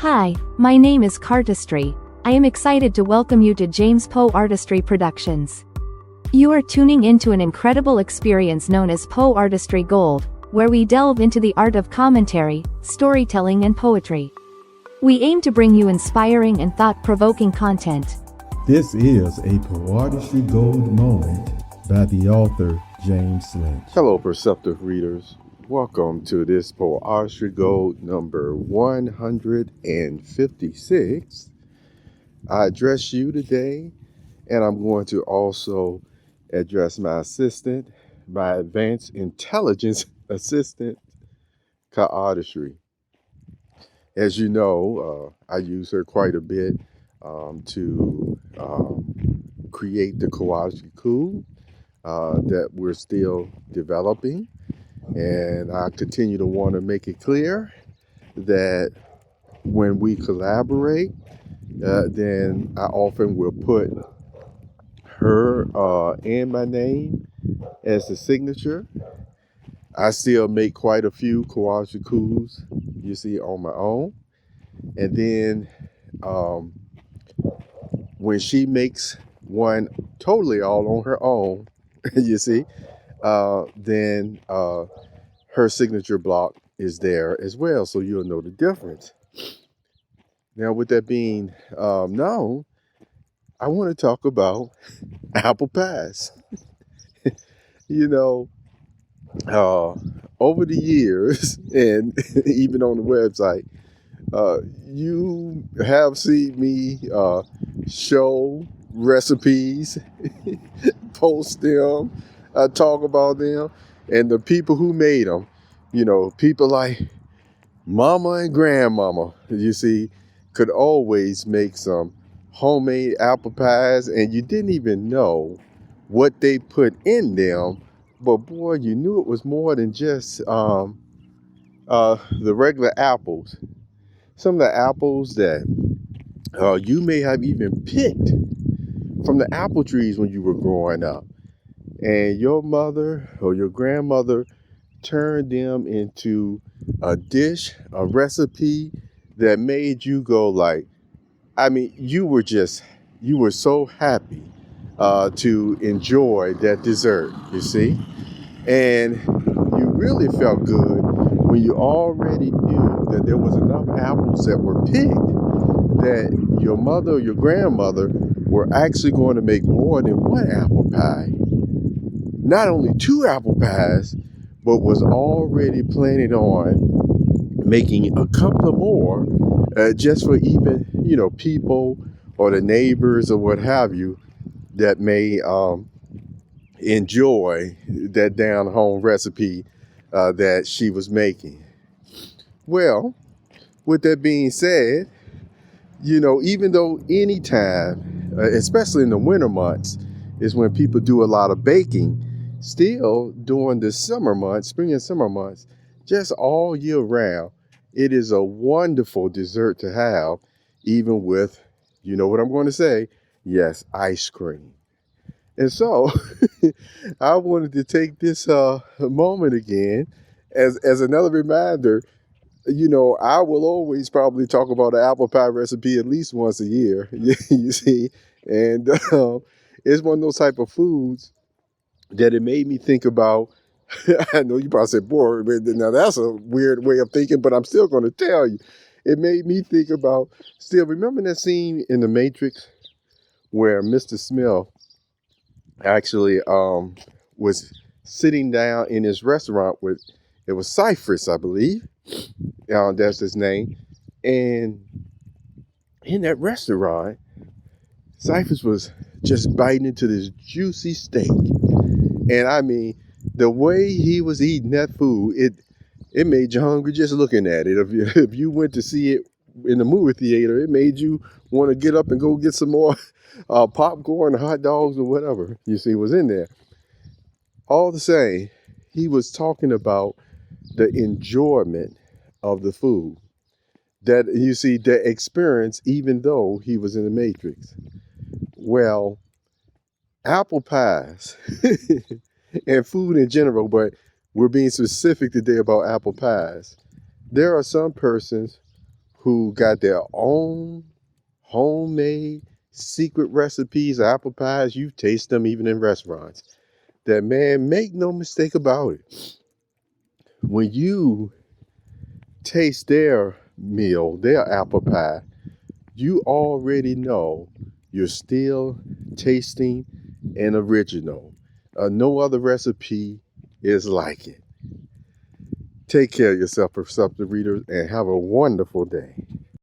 Hi, my name is Poeartistry. I am excited to welcome you to James Poeartistry Productions. You are tuning into an incredible experience known as Poeartistry Gold, where we delve into the art of commentary, storytelling and poetry. We aim to bring you inspiring and thought-provoking content. This is a Poeartistry Gold moment by the author James Lynch. Hello, perceptive readers. Welcome to this Poeartistry Gold number 156. I address you today, and I'm going to also address my assistant, my advanced intelligence assistant, Poeartistry. As you know, I use her quite a bit to create the Poeartistry Coup that we're still developing. And I continue to want to make it clear that when we collaborate, then I often will put her and my name as the signature. I still make quite a few Poeartistry coups, you see, on my own. And then when she makes one totally all on her own, you see, then her signature block is there as well, so you'll know the difference. Now, with that being known, I want to talk about apple pies. You know, over the years, and even on the website, you have seen me show recipes, post them, talk about them, and the people who made them, you know, people like mama and grandmama, you see, could always make some homemade apple pies, and you didn't even know what they put in them, but boy, you knew it was more than just the regular apples. Some of the apples that you may have even picked from the apple trees when you were growing up, and your mother or your grandmother turned them into a dish, a recipe that made you go like, I mean, you were so happy to enjoy that dessert, you see? And you really felt good when you already knew that there was enough apples that were picked that your mother or your grandmother were actually going to make more than one apple pie. Not only 2 apple pies, but was already planning on making a couple of more just for even, you know, people or the neighbors or what have you that may enjoy that down home recipe that she was making. Well, with that being said, you know, even though anytime, especially in the winter months, is when people do a lot of baking, still during the summer months, spring and summer months, just all year round, it is a wonderful dessert to have, even with, you know what I'm going to say, yes, ice cream. And so I wanted to take this moment again as another reminder. You know, I will always probably talk about an apple pie recipe at least once a year, you see, and it's one of those type of foods that it made me think about. I know you probably said, boy, now that's a weird way of thinking, but I'm still going to tell you. It made me think about, still, remember that scene in The Matrix where Mr. Smith actually was sitting down in his restaurant with, it was Cypress, I believe. That's his name. And in that restaurant, Cypress was just biting into this juicy steak. And I mean, the way he was eating that food, it made you hungry just looking at it. If you went to see it in the movie theater, it made you want to get up and go get some more popcorn, hot dogs, or whatever you see was in there. All the same, he was talking about the enjoyment of the food that you see, the experience, even though he was in the Matrix. Well, apple pies and food in general, but we're being specific today about apple pies. There are some persons who got their own homemade secret recipes, apple pies. You taste them even in restaurants. That, man, make no mistake about it. When you taste their meal, their apple pie, you already know you're still tasting an original. No other recipe is like it. Take care of yourself, perceptive readers, and have a wonderful day.